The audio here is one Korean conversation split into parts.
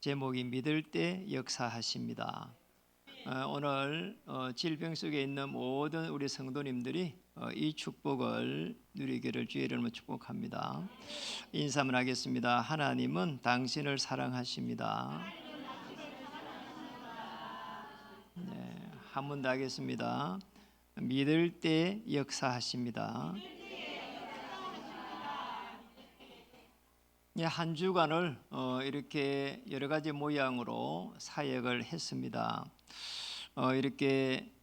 제목이 믿을 때 역사하십니다. 오늘 질병 속에 있는 모든 우리 성도님들이 이 축복을 누리기를 주의 이름으로 축복합니다. 인사만 하겠습니다. 하나님은 당신을 사랑하십니다. 네, 한 번 더 하겠습니다. 믿을 때 역사하십니다. 한 주간을 이렇게 여러 가지 모양으로 사역을 했습니다. 이렇게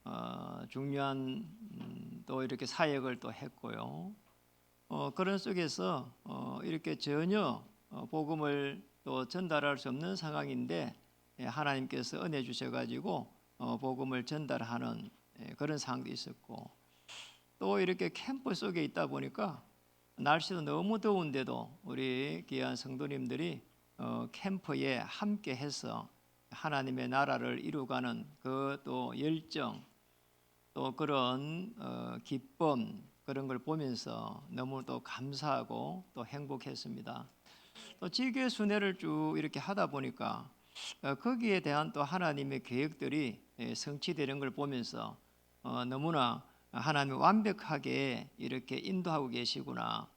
중요한 또 이렇게 사역을 또 했고요. 그런 속에서 이렇게 전혀 복음을 또 전달할 수 없는 상황인데 하나님께서 은혜 주셔가지고 복음을 전달하는 그런 상황도 있었고, 또 이렇게 캠프 속에 있다 보니까 날씨도 너무 더운데도 우리 귀한 성도님들이 캠프에 함께해서 하나님의 나라를 이루가는 그 또 열정, 또 그런 기쁨, 그런 걸 보면서 너무 또 감사하고 또 행복했습니다. 또 지교 순회를 쭉 이렇게 하다 보니까 거기에 대한 또 하나님의 계획들이 성취되는 걸 보면서 너무나 하나님이 완벽하게 이렇게 인도하고 계시구나,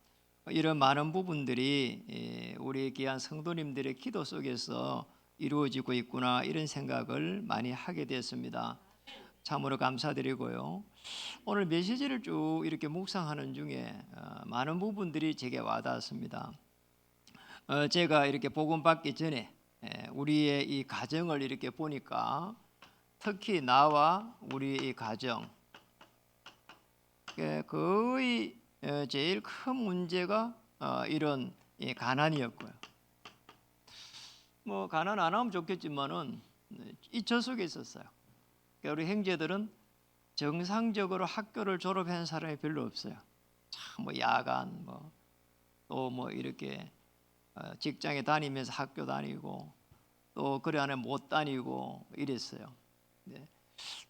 이런 많은 부분들이 우리 귀한 성도님들의 기도 속에서 이루어지고 있구나, 이런 생각을 많이 하게 됐습니다. 참으로 감사드리고요. 오늘 메시지를 쭉 이렇게 묵상하는 중에 많은 부분들이 제게 와닿았습니다. 제가 이렇게 복음 받기 전에 우리의 이 가정을 이렇게 보니까, 특히 나와 우리 이 가정, 거의 제일 큰 문제가 이런 가난이었고요. 뭐 가난 안 하면 좋겠지만은 이 저 속에 있었어요. 우리 형제들은 정상적으로 학교를 졸업한 사람이 별로 없어요. 참 뭐 야간 또 뭐 이렇게 직장에 다니면서 학교 다니고, 또 그래 안에 못 다니고 이랬어요. 네.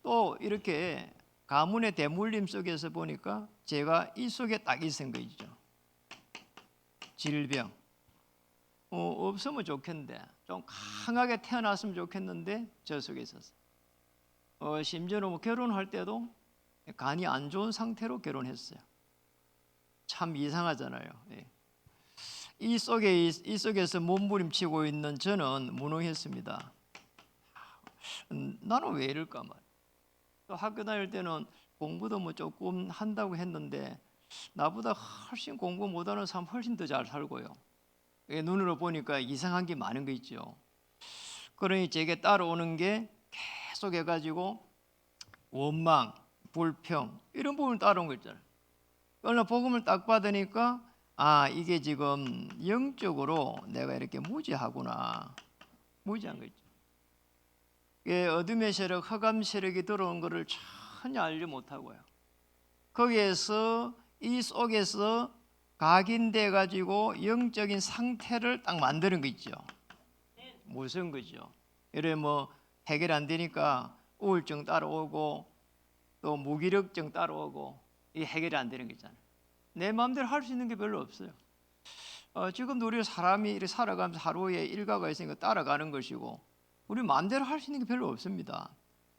또 이렇게 가문의 대물림 속에서 보니까 제가 이 속에 딱 있은 거죠. 질병. 없으면 좋겠는데, 좀 강하게 태어났으면 좋겠는데 저 속에 있었어요. 심지어는 뭐 결혼할 때도 간이 안 좋은 상태로 결혼했어요. 참 이상하잖아요. 예. 이 속에서 몸부림치고 있는 저는 무능했습니다. 나는 왜 이럴까 말이야. 또 학교 다닐 때는 공부도 뭐 조금 한다고 했는데 나보다 훨씬 공부 못하는 사람 훨씬 더 잘 살고요. 눈으로 보니까 이상한 게 많은 거 있죠. 그러니 제게 따라오는 게 계속 해가지고 원망, 불평, 이런 부분을 따라온 거 있잖아요. 그러나 복음을 딱 받으니까 이게 지금 영적으로 내가 이렇게 무지하구나, 무지한 거 있죠. 어둠의 세력, 흑암 세력이 들어온 것을 전혀 알지 못하고요. 거기에서 이 속에서 각인돼 가지고 영적인 상태를 딱 만드는 거 있죠. 무슨 거죠? 이래 뭐 해결 안 되니까 우울증 따라오고, 또 무기력증 따라오고, 이 해결이 안 되는 거 있잖아요. 내 마음대로 할 수 있는 게 별로 없어요. 지금도 우리 사람이 이렇게 살아가면서 하루에 일과가 있으니까 따라가는 것이고, 우리 마음대로 할 수 있는 게 별로 없습니다.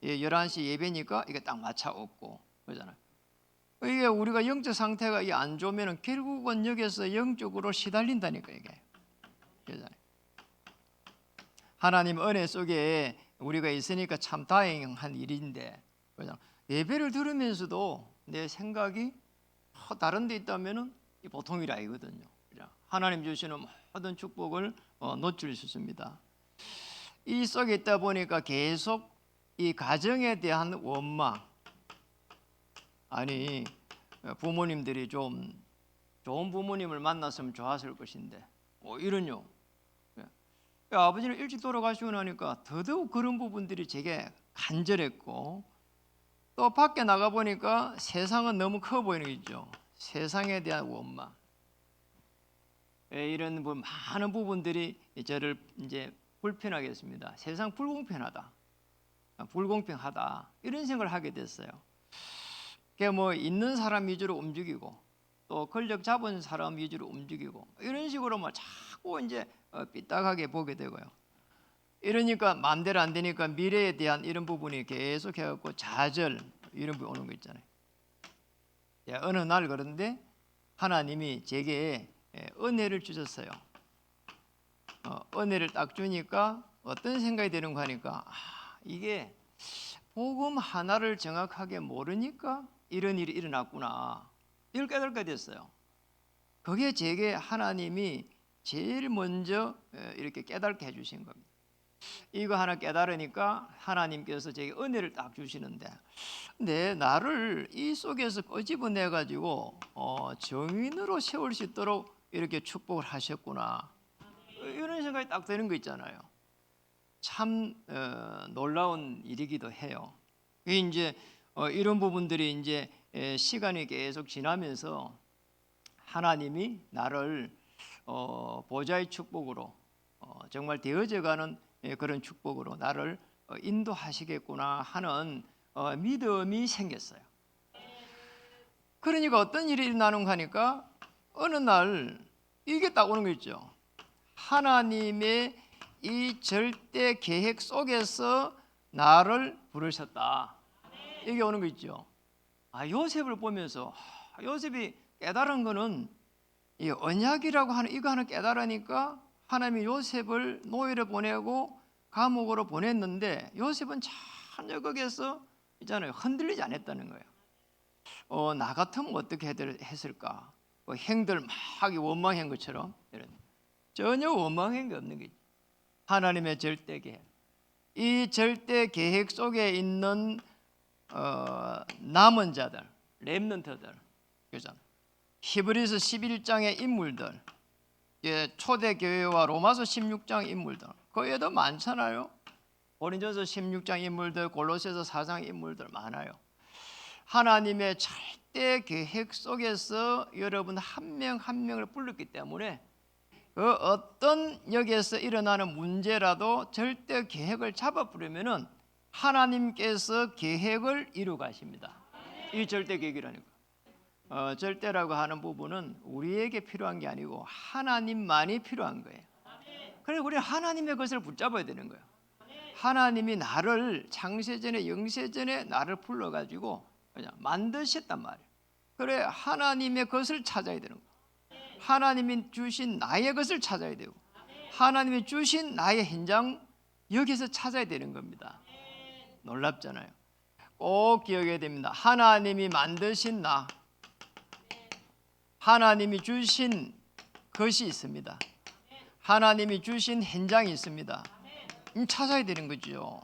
11시 예배니까 이게 딱 맞춰 없고 그러잖아요. 이게 우리가 영적 상태가 안 좋으면 결국은 여기서 영적으로 시달린다니까 이게. 그러잖아요. 하나님 은혜 속에 우리가 있으니까 참 다행한 일인데, 그러잖아요. 예배를 들으면서도 내 생각이 다른 데 있다면은 보통 일 아니거든요. 하나님 주시는 모든 축복을 놓칠 수 있습니다. 이 속에 있다 보니까 계속 이 가정에 대한 원망, 아니 부모님들이 좀 좋은 부모님을 만났으면 좋았을 것인데 이런요. 아버지는 일찍 돌아가시고 나니까 더더욱 그런 부분들이 제게 간절했고, 또 밖에 나가 보니까 세상은 너무 커 보이는 거죠. 세상에 대한 원망, 이런 많은 부분들이 저를 이제 불편하게 했습니다. 세상 불공평하다, 불공평하다, 이런 생각을 하게 됐어요. 뭐 있는 사람 위주로 움직이고, 또 권력 잡은 사람 위주로 움직이고, 이런 식으로 뭐 자꾸 이제 삐딱하게 보게 되고요. 이러니까 마음대로 안 되니까 미래에 대한 이런 부분이 계속 해갖고 좌절 이런 부분이 오는 거 있잖아요. 어느 날 그런데 하나님이 제게 은혜를 주셨어요. 은혜를 딱 주니까 어떤 생각이 드는 거 하니까 이게 복음 하나를 정확하게 모르니까 이런 일이 일어났구나, 이걸 깨닫게 됐어요. 그게 제게 하나님이 제일 먼저 이렇게 깨닫게 해주신 겁니다. 이거 하나 깨달으니까 하나님께서 제게 은혜를 딱 주시는데, 근데 나를 이 속에서 끄집어내 가지고 정인으로 세울 수 있도록 이렇게 축복을 하셨구나, 이런 생각이 딱 드는 거 있잖아요. 참 놀라운 일이기도 해요. 이제 이런 부분들이 이제 시간이 계속 지나면서 하나님이 나를 보좌의 축복으로 정말 되어져가는 그런 축복으로 나를 인도하시겠구나 하는 믿음이 생겼어요. 그러니까 어떤 일이 일어나는가 하니까 어느 날 이게 딱 오는 거 있죠. 하나님의 이 절대 계획 속에서 나를 부르셨다, 이게 오는 거 있죠. 요셉을 보면서 요셉이 깨달은 거는 이 언약이라고 하는 이거 하나 깨달으니까 하나님이 요셉을 노예로 보내고 감옥으로 보냈는데 요셉은 전혀 거기에서 있잖아요, 흔들리지 않았다는 거예요. 나 같으면 어떻게 했을까? 행들 막 원망한 것처럼 이런, 전혀 원망한 게 없는 거지. 하나님의 절대 계획, 이 절대 계획 속에 있는 남은 자들, 렘넌트들, 그잖아. 히브리서 11장의 인물들, 초대교회와 로마서 16장 인물들, 그 외에도 많잖아요. 고린도서 16장 인물들, 골로새서 4장 인물들 많아요. 하나님의 절대 계획 속에서 여러분 한 명 한 명을 불렀기 때문에 그 어떤 여기에서 일어나는 문제라도 절대 계획을 잡아버리면은 하나님께서 계획을 이루가십니다. 이 절대 계획이라니까. 절대라고 하는 부분은 우리에게 필요한 게 아니고 하나님만이 필요한 거예요. 그래서 우리는 하나님의 것을 붙잡아야 되는 거예요. 하나님이 나를 창세전에 영세전에 나를 불러가지고 그냥 만드셨단 말이에요. 그래 하나님의 것을 찾아야 되는 거예요. 하나님이 주신 나의 것을 찾아야 되고 하나님이 주신 나의 현장 여기서 찾아야 되는 겁니다. 놀랍잖아요. 꼭 기억해야 됩니다. 하나님이 만드신 나, 하나님이 주신 것이 있습니다. 하나님이 주신 현장이 있습니다. 찾아야 되는 거죠.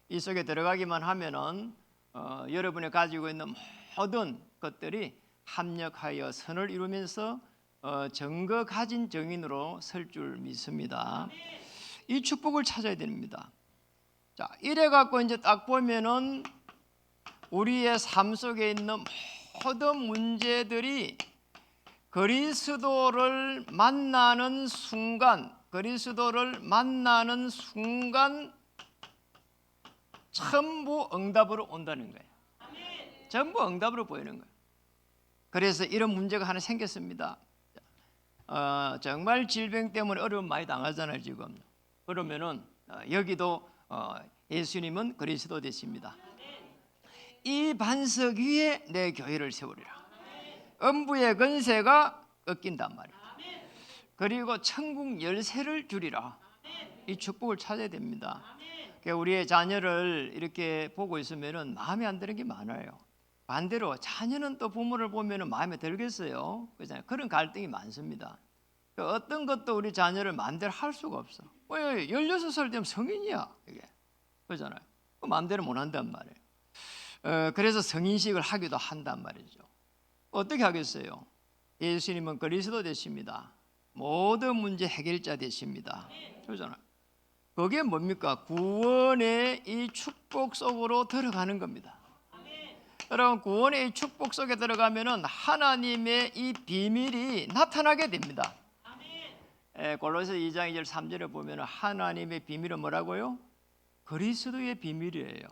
이 속에 들어가기만 하면은 여러분이 가지고 있는 모든 것들이 합력하여 선을 이루면서 증거 가진 정인으로 설 줄 믿습니다. 이 축복을 찾아야 됩니다. 자, 이래 갖고 이제 딱 보면은 우리의 삶 속에 있는 모든 문제들이 그리스도를 만나는 순간, 전부 응답으로 온다는 거예요. 전부 응답으로 보이는 거예요. 그래서 이런 문제가 하나 생겼습니다. 정말 질병 때문에 어려움 많이 당하잖아요 지금. 그러면은 여기도 예수님은 그리스도 되십니다. 이 반석 위에 내 교회를 세우리라. 음부의 권세가 꺾인단 말이에요. 그리고 천국 열쇠를 주리라. 이 축복을 찾아야 됩니다. 우리의 자녀를 이렇게 보고 있으면은 마음에 안 드는 게 많아요. 반대로 자녀는 또 부모를 보면은 마음에 들겠어요. 그렇잖아요. 그런 갈등이 많습니다. 어떤 것도 우리 자녀를 마음대로 할 수가 없어. 왜 16살 되면 성인이야 이게, 그렇잖아요. 마음대로 못 한단 말이에요. 그래서 성인식을 하기도 한단 말이죠. 어떻게 하겠어요? 예수님은 그리스도 되십니다. 모든 문제 해결자 되십니다. 그렇잖아요. 그게 뭡니까? 구원의 이 축복 속으로 들어가는 겁니다. 여러분, 구원의 이 축복 속에 들어가면은 하나님의 이 비밀이 나타나게 됩니다. 골로새 2장 2절 3절에 보면 하나님의 비밀은 뭐라고요? 그리스도의 비밀이에요.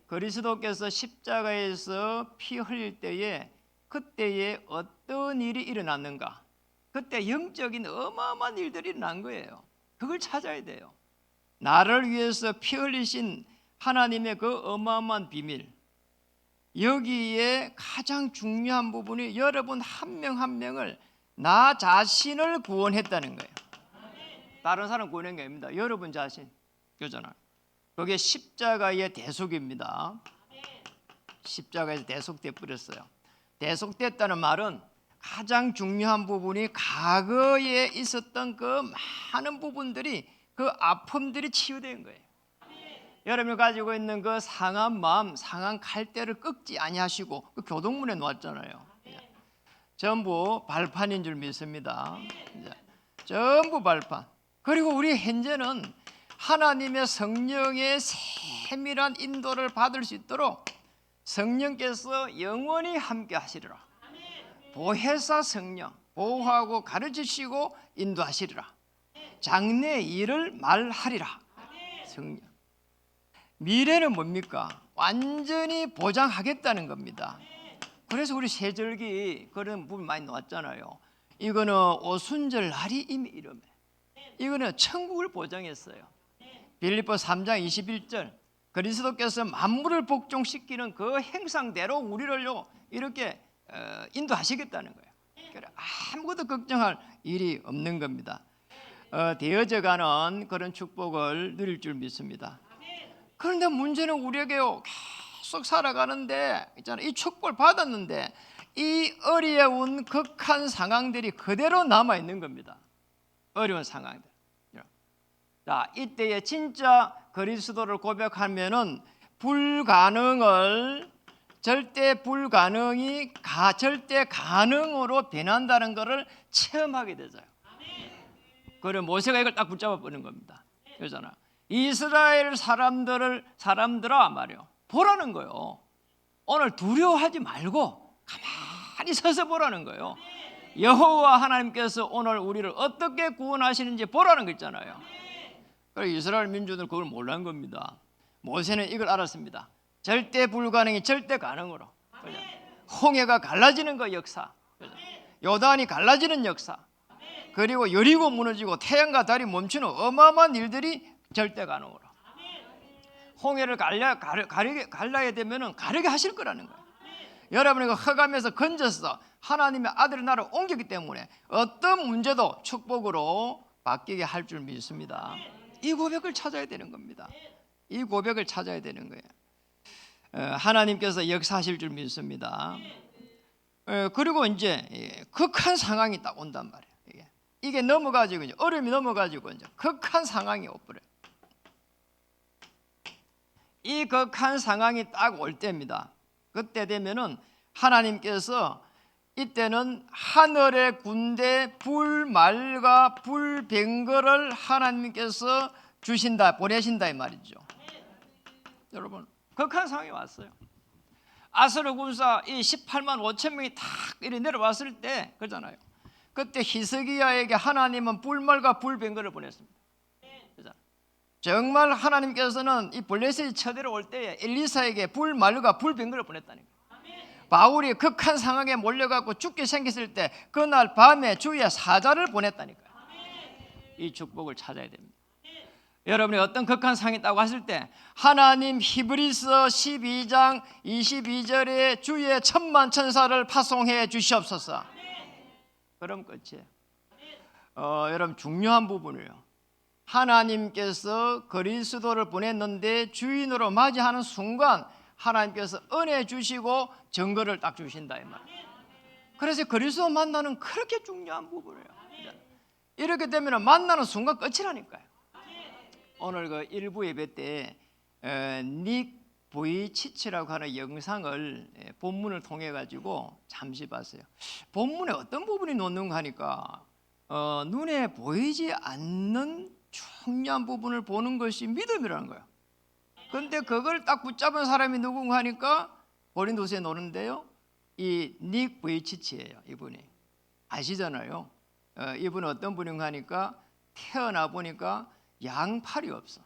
그리스도께서 십자가에서 피 흘릴 때에 그때에 어떤 일이 일어났는가? 그때 영적인 어마어마한 일들이 일어난 거예요. 그걸 찾아야 돼요. 나를 위해서 피 흘리신 하나님의 그 어마어마한 비밀, 여기에 가장 중요한 부분이 여러분 한 명 한 명을 나 자신을 구원했다는 거예요. 다른 사람 구원한 게 아닙니다. 여러분 자신, 그잖아요. 그게 십자가의 대속입니다. 십자가에서 대속돼 버렸어요. 대속됐다는 말은 가장 중요한 부분이 과거에 있었던 그 많은 부분들이, 그 아픔들이 치유된 거예요. 여러분이 가지고 있는 그 상한 마음, 상한 갈대를 꺾지 아니하시고, 그 교동문에 놓았잖아요. 전부 발판인 줄 믿습니다. 전부 발판. 그리고 우리 현재는 하나님의 성령의 세밀한 인도를 받을 수 있도록 성령께서 영원히 함께 하시리라. 보혜사 성령, 보호하고 가르치시고 인도하시리라. 장래 일을 말하리라. 성령. 미래는 뭡니까? 완전히 보장하겠다는 겁니다. 그래서 우리 세절기 그런 부분 많이 나왔잖아요. 이거는 오순절 날이 이미 이름에, 이거는 천국을 보장했어요. 빌립보 3장 21절, 그리스도께서 만물을 복종시키는 그 행상대로 우리를요 이렇게 인도하시겠다는 거예요. 그래, 아무것도 걱정할 일이 없는 겁니다. 되어져가는 그런 축복을 누릴 줄 믿습니다. 그런데 문제는 우리에게요, 계속 살아가는데 있잖아요, 이 축복을 받았는데 이 어려운 극한 상황들이 그대로 남아 있는 겁니다. 어려운 상황들. 자, 이때에 진짜 그리스도를 고백하면은 불가능을 절대 불가능이 절대 가능으로 변한다는 것을 체험하게 되죠. 그래 모세가 이걸 딱 붙잡아 버린 겁니다. 그러잖아. 이스라엘 사람들아 말이요, 보라는 거요. 오늘 두려워하지 말고 가만히 서서 보라는 거예요. 여호와 하나님께서 오늘 우리를 어떻게 구원하시는지 보라는 거 있잖아요. 그래서 이스라엘 민족들은 그걸 몰란 겁니다. 모세는 이걸 알았습니다. 절대 불가능이 절대 가능으로. 그죠? 홍해가 갈라지는 그 역사, 그죠? 요단이 갈라지는 역사, 그리고 여리고 무너지고 태양과 달이 멈추는 어마어마한 일들이 절대 가능으로. 홍해를 갈라야 되면은 가르게 하실 거라는 거예요. 여러분이 흑암에서 건져서 하나님의 아들의 나라를 옮겼기 때문에 어떤 문제도 축복으로 바뀌게 할 줄 믿습니다. 이 고백을 찾아야 되는 겁니다. 이 고백을 찾아야 되는 거예요. 하나님께서 역사하실 줄 믿습니다. 그리고 이제 극한 상황이 딱 온단 말이에요. 이게 넘어가지고 어려움이 넘어가지고 이제 극한 상황이 오버려요. 이 극한 상황이 딱 올 때입니다. 그때 되면은 하나님께서 이때는 하늘의 군대 불말과 불병거를 하나님께서 주신다, 보내신다 이 말이죠. 여러분, 극한 상황이 왔어요. 아수르 군사 이 18만 5천 명이 탁 이렇게 내려왔을 때 그러잖아요. 그때 히스기야에게 하나님은 불말과 불병거를 보냈습니다. 정말 하나님께서는 이 블레셋이 쳐들어올 때에 엘리사에게 불말과 불병거를 보냈다니까. 바울이 극한 상황에 몰려가고 죽게 생겼을 때 그날 밤에 주의 사자를 보냈다니까요. 이 축복을 찾아야 됩니다. 여러분이 어떤 극한 상황이 있다고 했을 때 하나님 히브리서 12장 22절에 주의 천만 천사를 파송해 주시옵소서. 그럼 끝이에요. 여러분 중요한 부분이에요. 하나님께서 그리스도를 보냈는데 주인으로 맞이하는 순간 하나님께서 은혜 주시고 증거를 딱 주신다 이 말. 그래서 그리스도 만나는 그렇게 중요한 부분이에요. 이렇게 되면 만나는 순간 끝이라니까요. 오늘 그 일부 예배 때 닉 보이치치라고 하는 영상을 본문을 통해 가지고 잠시 봤어요. 본문에 어떤 부분이 놓는가 하니까 눈에 보이지 않는 중요한 부분을 보는 것이 믿음이라는 거예요. 그런데 그걸 딱 붙잡은 사람이 누군가 하니까 고린도서에 노는데요, 이 닉 보이치치예요. 이분이 아시잖아요. 이분은 어떤 분인가 하니까 태어나 보니까 양팔이 없어.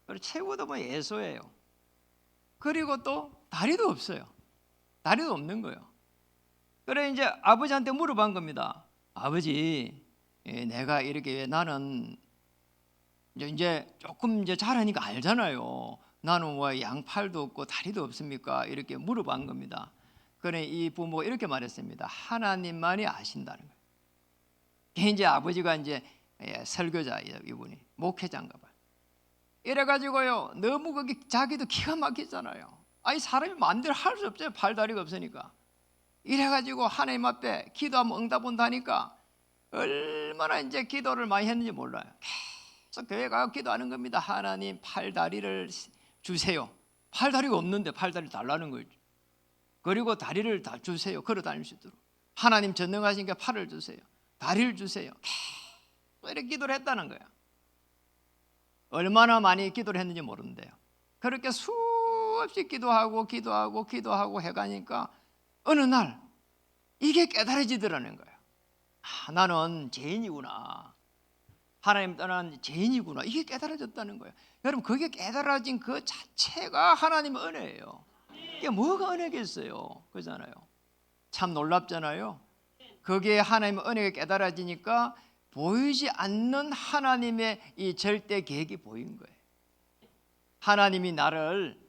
그리고 최고도 뭐 예소예요. 그리고 또 다리도 없어요. 다리도 없는 거예요. 그래 이제 아버지한테 물어본 겁니다. 아버지, 내가 이렇게 나는 이제 조금 이제 자라니까 알잖아요. 나는 왜 양팔도 없고 다리도 없습니까? 이렇게 물어본 겁니다. 그래 이 부모가 이렇게 말했습니다. 하나님만이 아신다는 거예요. 이제 아버지가 이제 설교자예요. 이분이 목회자인가 봐요. 이래가지고요 너무 거기 자기도 기가 막히잖아요. 아니 사람이 마음대로 할 수 없잖아요. 팔다리가 없으니까. 이래가지고 하나님 앞에 기도하면 응답 온다니까 얼마나 이제 기도를 많이 했는지 몰라요. 계속 교회 가서 기도하는 겁니다. 하나님 팔다리를 주세요. 팔다리가 없는데 팔다리 달라는 거죠. 그리고 다리를 다 주세요. 걸어 다닐 수 있도록. 하나님 전능하시니까 팔을 주세요. 다리를 주세요. 계속 이렇게 기도를 했다는 거예요. 얼마나 많이 기도를 했는지 모르는데요. 그렇게 수없이 기도하고 해가니까 어느 날 이게 깨달아지더라는 거예요. 아, 나는 죄인이구나. 하나님 떠난 죄인이구나. 이게 깨달아졌다는 거예요. 여러분 그게 깨달아진 그 자체가 하나님의 은혜예요. 이게 뭐가 은혜겠어요? 그렇잖아요. 참 놀랍잖아요. 그게 하나님의 은혜가 깨달아지니까 보이지 않는 하나님의 이 절대 계획이 보인 거예요. 하나님이 나를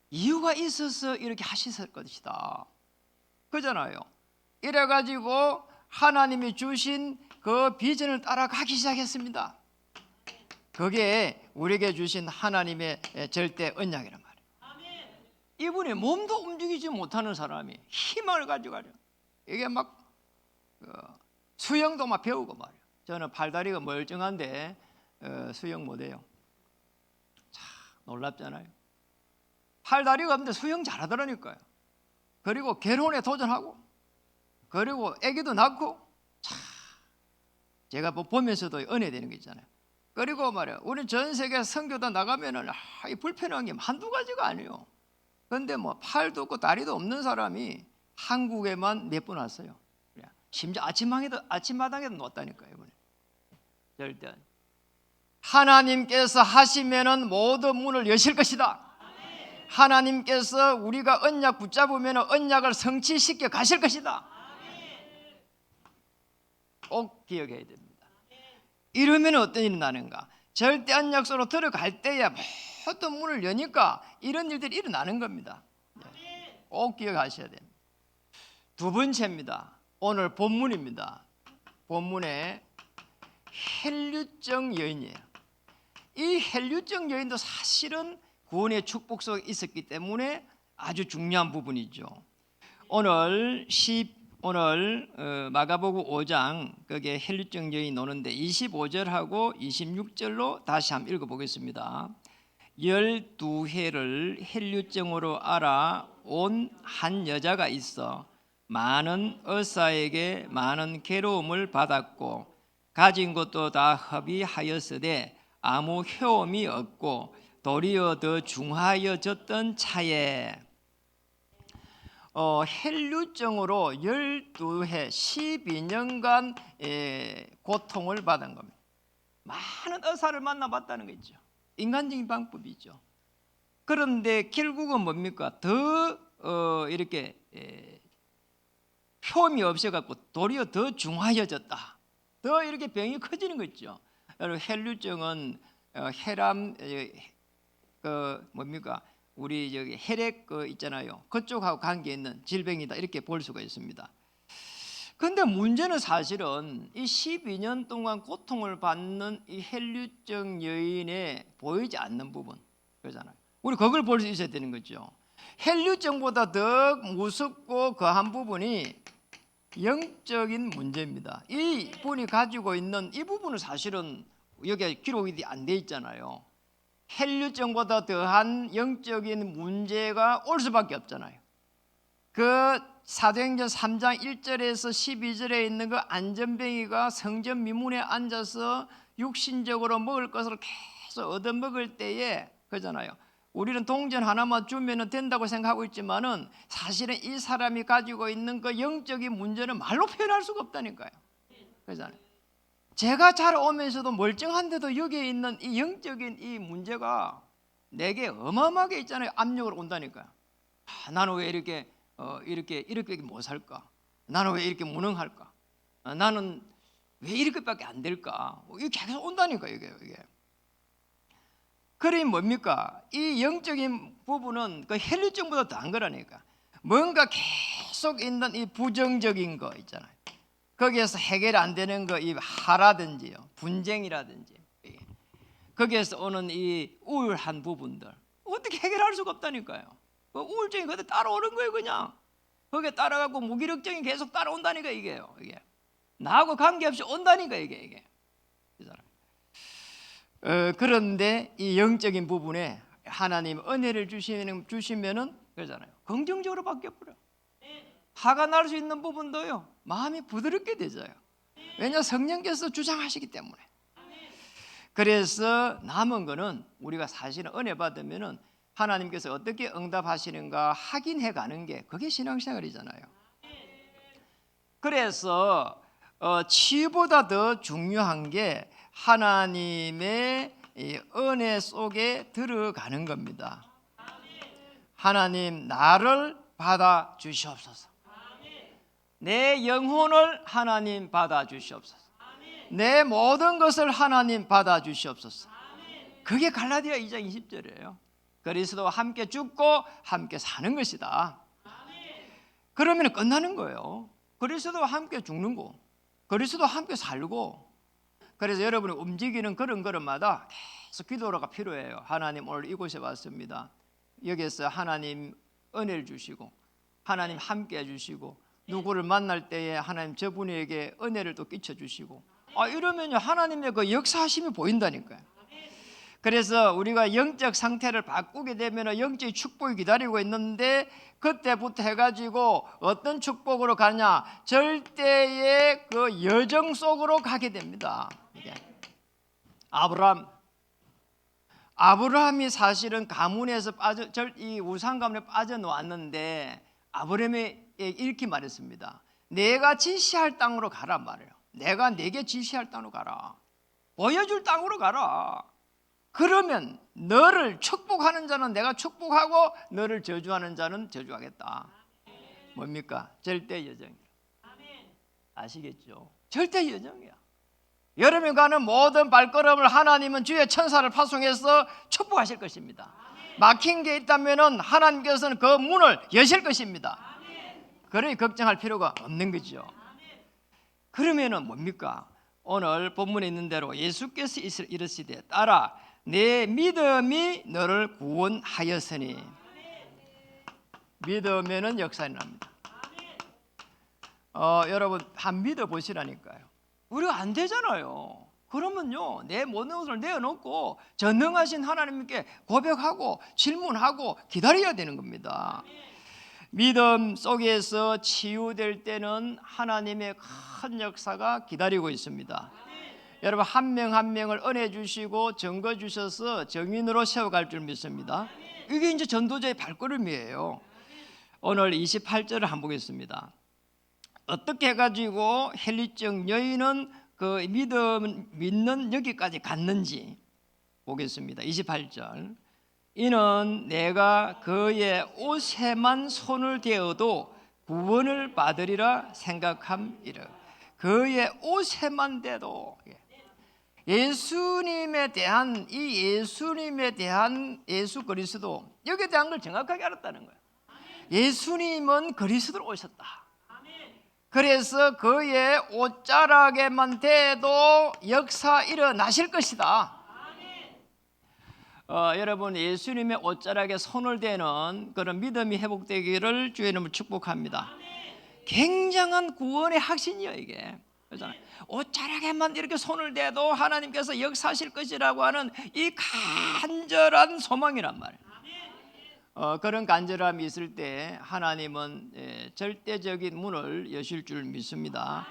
이유가 있어서 이렇게 하셨을 것이다. 그잖아요. 이래가지고 하나님이 주신 그 비전을 따라가기 시작했습니다. 그게 우리에게 주신 하나님의 절대 언약이란 말이에요. 이분이 몸도 움직이지 못하는 사람이 힘을 가지고 가려. 이게 막 수영도 막 배우고 말이에요. 저는 팔다리가 멀쩡한데 수영 못해요. 참 놀랍잖아요. 팔다리가 없는데 수영 잘하더라니까요. 그리고 결혼에 도전하고 그리고 아기도 낳고 참 제가 보면서도 은혜되는 게 있잖아요. 그리고 말이에요. 우리 전 세계 선교도 나가면은 이 불편한 게 한두 가지가 아니에요. 그런데 뭐 팔도 없고 다리도 없는 사람이 한국에만 몇 분 왔어요. 심지어 아침마당에도 놓았다니까요. 이번에. 절대 하나님께서 하시면은 모든 문을 여실 것이다. 하나님께서 우리가 언약 붙잡으면 언약을 성취시켜 가실 것이다. 꼭 기억해야 됩니다. 이러면 어떤 일이 나는가? 절대 언약소로 들어갈 때에 모든 문을 여니까 이런 일들이 일어나는 겁니다. 꼭 기억하셔야 됩니다. 두 번째입니다. 오늘 본문입니다. 본문에 헬류증 여인이에요. 이 헬류증 여인도 사실은 구원의 축복 속에 있었기 때문에 아주 중요한 부분이죠. 오늘 마가복음 5장 거기에 헬류증 여인 노는데 25절하고 26절로 다시 한번 읽어보겠습니다. 12해를 헬류증으로 알아온 한 여자가 있어 많은 의사에게 많은 괴로움을 받았고 가진 것도 다 허비하였으되 아무 효험이 없고 도리어 더 중하여졌던 차에 헬류증으로 12해 12년간 고통을 받은 겁니다. 많은 의사를 만나봤다는 거죠. 인간적인 방법이죠. 그런데 결국은 뭡니까? 더 이렇게 효험이 없어갖고 도리어 더 중하여졌다. 더 이렇게 병이 커지는 거죠. 여러분 헬류증은 혈암 뭡니까? 우리 저기 혈액 있잖아요. 그쪽하고 관계 있는 질병이다 이렇게 볼 수가 있습니다. 그런데 문제는 사실은 이 12년 동안 고통을 받는 이 헬류증 여인의 보이지 않는 부분 그러잖아요. 우리 그걸 볼 수 있어야 되는 거죠. 헬류증보다 더 무섭고 거한 부분이 영적인 문제입니다. 이 분이 가지고 있는 이 부분은 사실은 여기에 기록이 안 돼 있잖아요. 헬류증보다 더한 영적인 문제가 올 수밖에 없잖아요. 그 사도행전 3장 1절에서 12절에 있는 그 안전뱅이가 성전 미문에 앉아서 육신적으로 먹을 것을 계속 얻어먹을 때에 그러잖아요. 우리는 동전 하나만 주면 된다고 생각하고 있지만은 사실은 이 사람이 가지고 있는 그 영적인 문제는 말로 표현할 수가 없다니까요. 그러잖아요. 제가 잘 오면서도 멀쩡한데도 여기에 있는 이 영적인 이 문제가 내게 어마어마하게 있잖아요. 압력으로 온다니까요. 나는 왜 이렇게 못 살까? 나는 왜 이렇게 무능할까? 나는 왜 이렇게밖에 안 될까? 이게 계속 온다니까 이게. 그러니 뭡니까? 이 영적인 부분은 그 혈류증보다 더한 거라니까. 뭔가 계속 있는 이 부정적인 거 있잖아요. 거기에서 해결 안 되는 거, 이 하라든지요, 분쟁이라든지, 거기에서 오는 이 우울한 부분들 어떻게 해결할 수가 없다니까요. 그 우울증이 그때 따라오는 거예요. 그냥 거기에 따라가고 무기력증이 계속 따라온다니까. 이게 나하고 관계없이 온다니까. 이게 그런데 이 영적인 부분에 하나님 은혜를 주시면은 그러잖아요. 긍정적으로 바뀌어버려. 화가 날 수 있는 부분도요, 마음이 부드럽게 되져요. 왜냐? 성령께서 주장하시기 때문에. 그래서 남은 거는 우리가 사실은 은혜 받으면은 하나님께서 어떻게 응답하시는가 확인해 가는 게 그게 신앙생활이잖아요. 그래서 치유보다 더 중요한 게 하나님의 이 은혜 속에 들어가는 겁니다. 하나님, 나를 받아 주시옵소서. 내 영혼을 하나님 받아 주시옵소서. 내 모든 것을 하나님 받아 주시옵소서. 그게 갈라디아 2장 20절이에요. 그리스도와 함께 죽고 함께 사는 것이다. 그러면 끝나는 거예요. 그리스도와 함께 죽는 거, 그리스도와 함께 살고. 그래서 여러분이 움직이는 그런 걸음마다 계속 기도가 필요해요. 하나님, 오늘 이곳에 왔습니다. 여기서 하나님 은혜를 주시고 하나님 함께 해주시고 누구를 만날 때에 하나님 저분에게 은혜를 또 끼쳐주시고, 이러면 하나님의 그 역사하심이 보인다니까요. 그래서 우리가 영적 상태를 바꾸게 되면 영적 축복이 기다리고 있는데, 그때부터 해가지고 어떤 축복으로 가냐? 절대의 그 여정 속으로 가게 됩니다. 아브라함이 사실은 가문에서 이 우상 가문에 빠져나왔는데, 아브라함이 이렇게 말했습니다. 내가 지시할 땅으로 가라 말이에요. 내가 내게 지시할 땅으로 가라. 보여줄 땅으로 가라. 그러면 너를 축복하는 자는 내가 축복하고 너를 저주하는 자는 저주하겠다. 뭡니까? 절대 여정이야. 아시겠죠? 절대 여정이야. 여러분이 가는 모든 발걸음을 하나님은 주의 천사를 파송해서 축복하실 것입니다. 막힌 게 있다면 하나님께서는 그 문을 여실 것입니다. 그러니 걱정할 필요가 없는 거죠. 그러면은 뭡니까? 오늘 본문에 있는 대로 예수께서 이르시되 따라 내 믿음이 너를 구원하였으니. 믿으면은 역사 일어납니다. 여러분 한 믿어 보시라니까요. 우리가 안 되잖아요. 그러면요, 내 모든 것을 내어놓고 전능하신 하나님께 고백하고 질문하고 기다려야 되는 겁니다. 믿음 속에서 치유될 때는 하나님의 큰 역사가 기다리고 있습니다. 여러분 한 명 한 명을 은혜 주시고 증거 주셔서 정인으로 세워갈 줄 믿습니다. 이게 이제 전도자의 발걸음이에요. 오늘 28절을 한번 보겠습니다. 어떻게 해가지고 헬리증 여인은 그 믿는 여기까지 갔는지 보겠습니다. 28절. 이는 내가 그의 옷에만 손을 대어도 구원을 받으리라 생각함이라. 그의 옷에만 대도. 예수님에 대한 예수 그리스도, 여기에 대한 걸 정확하게 알았다는 거예요. 예수님은 그리스도로 오셨다. 그래서 그의 옷자락에만 대도 역사 일어나실 것이다. 여러분 예수님의 옷자락에 손을 대는 그런 믿음이 회복되기를 주의 이름으로 축복합니다. 굉장한 구원의 확신이에요 이게. 그렇잖아요. 옷자락에만 이렇게 손을 대도 하나님께서 역사하실 것이라고 하는 이 간절한 소망이란 말이에요. 그런 간절함이 있을 때 하나님은 절대적인 문을 여실 줄 믿습니다.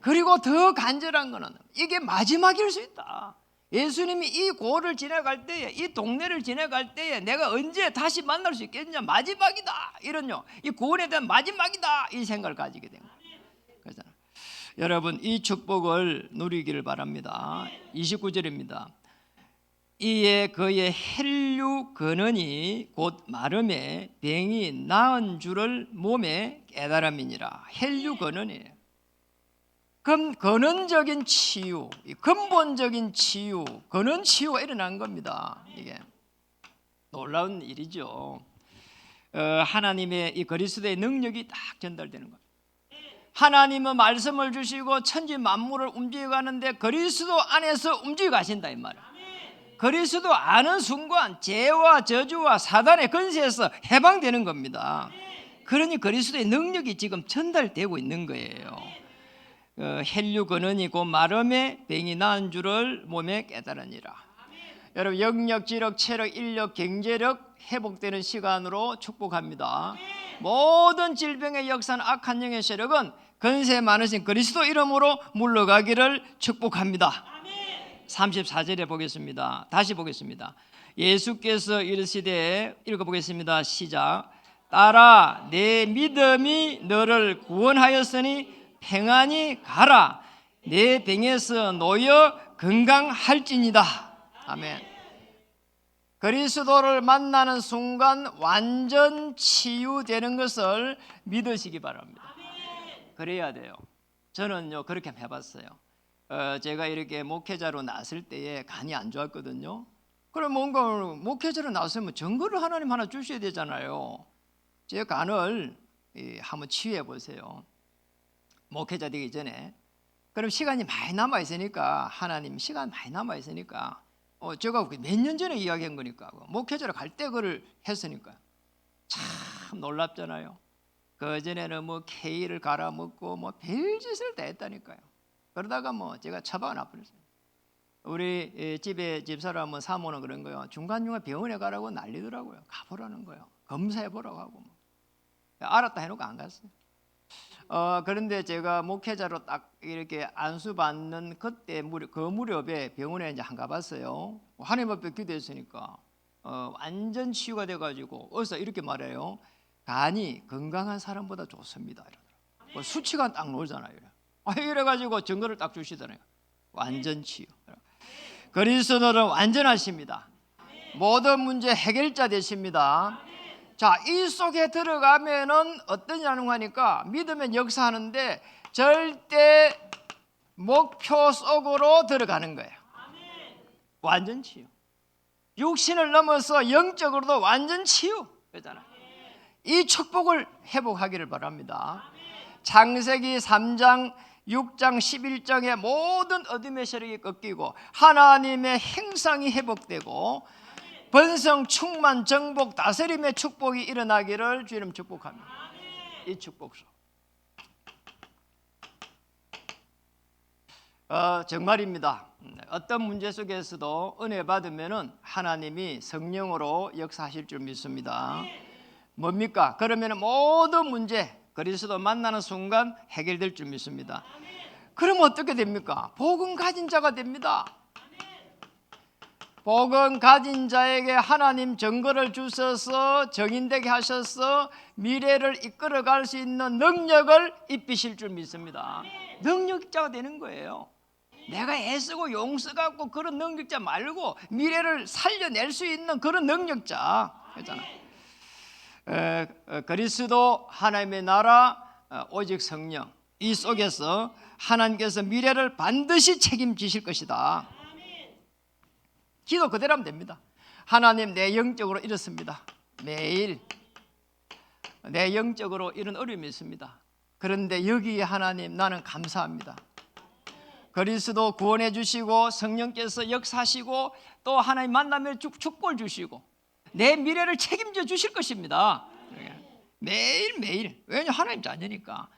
그리고 더 간절한 것은 이게 마지막일 수 있다. 예수님이 이 고를 지나갈 때에, 이 동네를 지나갈 때에 내가 언제 다시 만날 수 있겠냐, 마지막이다, 이런요, 이 구원에 대한 마지막이다, 이 생각을 가지게 됩니다. 그래서 여러분 이 축복을 누리기를 바랍니다. 29절입니다. 이에 그의 혈류 근원이 곧 마름에 병이 나은 줄을 몸에 깨달음이니라. 혈류 근원이에요. 그럼 근원적인 치유, 근본적인 치유, 근원 치유가 일어난 겁니다. 이게 놀라운 일이죠. 하나님의 이 그리스도의 능력이 딱 전달되는 겁니다. 하나님은 말씀을 주시고 천지 만물을 움직여 가는데 그리스도 안에서 움직여 가신다 이 말이에요. 그리스도 아는 순간 죄와 저주와 사단의 권세에서 해방되는 겁니다. 그러니 그리스도의 능력이 지금 전달되고 있는 거예요. 혈류 근원이 곧 마름에 병이 나은 줄을 몸에 깨달으니라. 여러분 영력, 지력, 체력, 인력, 경제력 회복되는 시간으로 축복합니다. 모든 질병의 역사는 악한 영의 세력은 권세 많으신 그리스도 이름으로 물러가기를 축복합니다. 34절에 보겠습니다. 다시 보겠습니다. 예수께서 이르시되, 읽어보겠습니다. 시작. 딸아, 내 믿음이 너를 구원하였으니 평안히 가라. 내 병에서 놓여 건강할지니다. 아멘. 그리스도를 만나는 순간 완전 치유되는 것을 믿으시기 바랍니다. 그래야 돼요. 저는요 그렇게 해봤어요. 제가 이렇게 목회자로 나설 때에 간이 안 좋았거든요. 그럼 뭔가 목회자로 나서면 증거를 하나님 하나 주셔야 되잖아요. 제 간을 한번 치유해 보세요. 목회자 되기 전에. 그럼 시간이 많이 남아 있으니까, 하나님 시간 많이 남아 있으니까, 제가 몇 년 전에 이야기한 거니까, 목회자로 갈 때 그걸 했으니까 참 놀랍잖아요. 그 전에는 뭐 K를 갈아 먹고 뭐 별짓을 다 했다니까요. 그러다가 뭐 제가 처방을 나버렸어요. 우리 집에 집사람은 사모는 그런 거예요. 중간중간 병원에 가라고 난리더라고요. 가보라는 거예요. 검사해 보라고 하고 뭐. 알았다 해놓고 안 갔어요. 그런데 제가 목회자로 딱 이렇게 안수받는 그때 그 무렵에 병원에 이제 한 가봤어요. 하나님 앞에 기도했으니까 완전 치유가 돼가지고 어서 이렇게 말해요. 간이 건강한 사람보다 좋습니다. 이러더라고요. 수치가 딱 나오잖아요. 이래가지고 증거를 딱 주시더라고요. 완전 치유. 그리스도는 완전하십니다. 모든 문제 해결자 되십니다. 자, 이 속에 들어가면은 어떠냐는 하니까 믿으면 역사하는데 절대 목표 속으로 들어가는 거예요. 완전 치유. 육신을 넘어서 영적으로도 완전 치유. 그렇잖아요. 이 축복을 회복하기를 바랍니다. 창세기 3장, 6장, 11장의 모든 어둠의 세력이 꺾이고 하나님의 형상이 회복되고 번성, 충만, 정복, 다스림의 축복이 일어나기를 주님 축복합니다. 이 축복소. 정말입니다. 어떤 문제 속에서도 은혜 받으면은 하나님이 성령으로 역사하실 줄 믿습니다. 뭡니까? 그러면 모든 문제 그리스도 만나는 순간 해결될 줄 믿습니다. 그럼 어떻게 됩니까? 복음 가진 자가 됩니다. 복음 가진 자에게 하나님 증거를 주셔서 정인되게 하셔서 미래를 이끌어갈 수 있는 능력을 입히실 줄 믿습니다. 능력자가 되는 거예요. 내가 애쓰고 용서갖고 그런 능력자 말고 미래를 살려낼 수 있는 그런 능력자. 그렇잖아요. 그리스도 하나님의 나라 오직 성령 이 속에서 하나님께서 미래를 반드시 책임지실 것이다. 기도 그대로 하면 됩니다. 하나님 내 영적으로 이렇습니다. 매일 내 영적으로 이런 어려움이 있습니다. 그런데 여기에 하나님 나는 감사합니다. 그리스도 구원해 주시고 성령께서 역사하시고 또 하나님 만나면 축복을 주시고 내 미래를 책임져 주실 것입니다. 매일매일. 왜냐하면 하나님 자녀니까.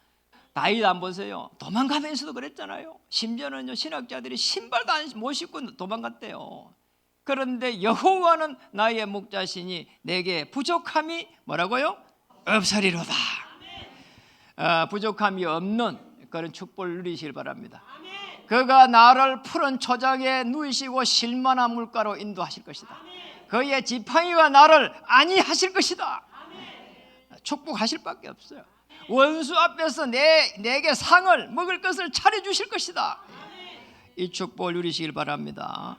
다윗 안 보세요. 도망가면서도 그랬잖아요. 심지어는 신학자들이 신발도 못 신고 도망갔대요. 그런데 여호와는 나의 목자시니 내게 부족함이 뭐라고요? 없으리로다. 부족함이 없는 그런 축복을 누리시길 바랍니다. 그가 나를 푸른 초장에 누이시고 실만한 물가로 인도하실 것이다. 그의 지팡이가 나를 안위하실 것이다. 축복하실 밖에 없어요. 원수 앞에서 내게 상을 먹을 것을 차려주실 것이다. 이 축복을 누리시길 바랍니다.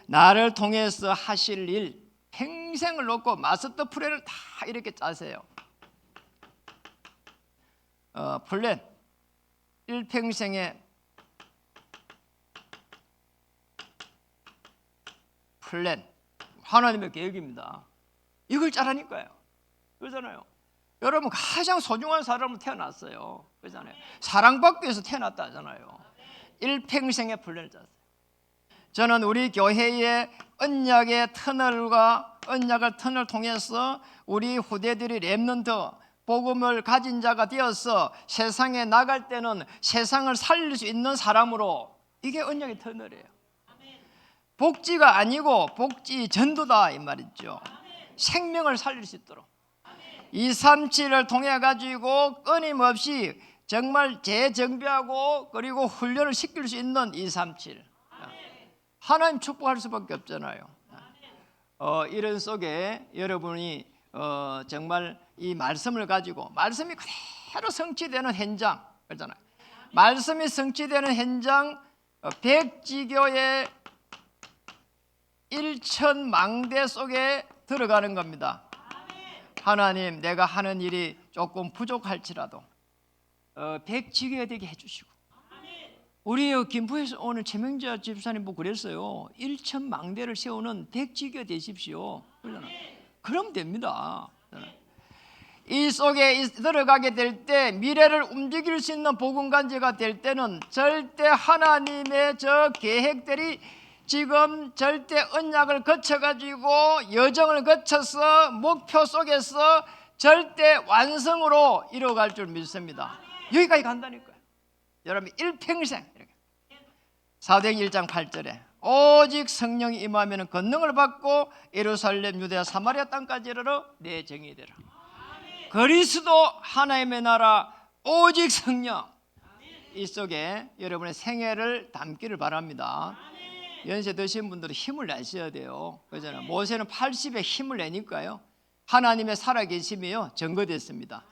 나를 통해서 하실 일 평생을 놓고 마스터 플랜을 다 이렇게 짜세요. 플랜 일평생의 플랜, 하나님의 계획입니다. 이걸 짜라니까요. 그러잖아요. 여러분 가장 소중한 사람으로 태어났어요. 그러잖아요. 사랑받기 위해서 태어났다 하잖아요. 일평생의 플랜을 짰어요. 저는 우리 교회의 언약의 언약을 터널을 통해서 우리 후대들이 렘넌트 복음을 가진 자가 되어서 세상에 나갈 때는 세상을 살릴 수 있는 사람으로, 이게 언약의 터널이에요. 복지가 아니고 복지 전도다 이 말이죠. 생명을 살릴 수 있도록 237을 통해 가지고 끊임없이 정말 재정비하고 그리고 훈련을 시킬 수 있는 237. 하나님 축복할 수밖에 없잖아요. 이런 속에 여러분이 정말 이 말씀을 가지고 말씀이 그대로 성취되는 현장, 그렇잖아요. 말씀이 성취되는 현장, 백지교의 1천망대 속에 들어가는 겁니다. 하나님, 내가 하는 일이 조금 부족할지라도 백지교가 되게 해주시고, 우리 김포에서 오는 최명자 집사님 보고 그랬어요. 1천망대를 세우는 백지교 되십시오. 그럼 됩니다. 이 속에 들어가게 될 때 미래를 움직일 수 있는 복음간지가 될 때는 절대 하나님의 저 계획들이 지금 절대 언약을 거쳐가지고 여정을 거쳐서 목표 속에서 절대 완성으로 이뤄갈 줄 믿습니다. 여기까지 간다니까요. 여러분 일평생 이렇게. 사도행전 1장 8절에 오직 성령이 임하면 권능을 받고 예루살렘 유대야 사마리아 땅까지 이르러 내 정이 되라. 그리스도 하나님의 나라 오직 성령, 이 속에 여러분의 생애를 담기를 바랍니다. 연세 드신 분들은 힘을 내셔야 돼요. 그잖아요. 모세는 80에 힘을 내니까요. 하나님의 살아계심이요 증거됐습니다.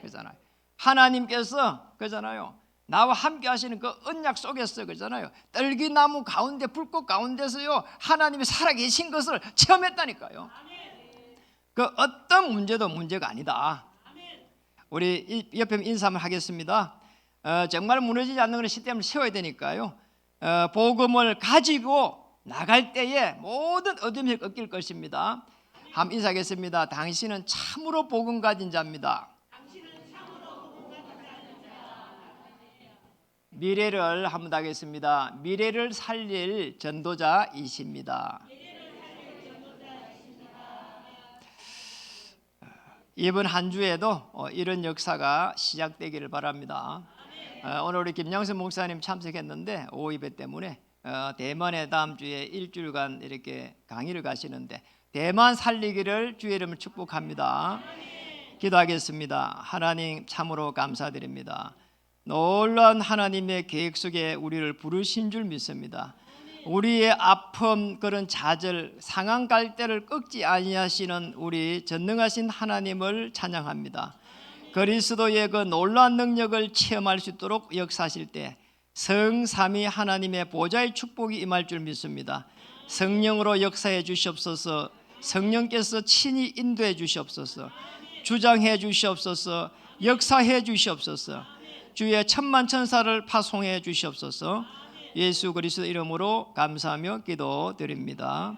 그잖아요. 하나님께서 그잖아요. 나와 함께 하시는 그 언약 속에서 그잖아요. 떨기나무 가운데 불꽃 가운데서요 하나님이 살아계신 것을 체험했다니까요. 그 어떤 문제도 문제가 아니다. 우리 옆에 인사를 하겠습니다. 정말 무너지지 않는 그런 시스템을 세워야 되니까요. 복음을 가지고 나갈 때에 모든 어둠이 꺾일 것입니다. 한번 인사하겠습니다. 당신은 참으로 복음 가진 자입니다. 미래를 한번 하겠습니다. 미래를 살릴 전도자이십니다. 이번 한 주에도 이런 역사가 시작되기를 바랍니다. 오늘 우리 김양선 목사님 참석했는데 오후 예배 때문에 대만에 다음 주에 일주일간 이렇게 강의를 가시는데 대만 살리기를 주의 이름을 축복합니다. 기도하겠습니다. 하나님 참으로 감사드립니다. 놀라운 하나님의 계획 속에 우리를 부르신 줄 믿습니다. 우리의 아픔, 그런 좌절, 상한 갈대를 꺾지 아니하시는 우리 전능하신 하나님을 찬양합니다. 그리스도의 그 놀라운 능력을 체험할 수 있도록 역사하실 때 성삼위 하나님의 보좌의 축복이 임할 줄 믿습니다. 성령으로 역사해 주시옵소서. 성령께서 친히 인도해 주시옵소서. 주장해 주시옵소서. 역사해 주시옵소서. 주의 천만 천사를 파송해 주시옵소서. 예수 그리스도 이름으로 감사하며 기도드립니다.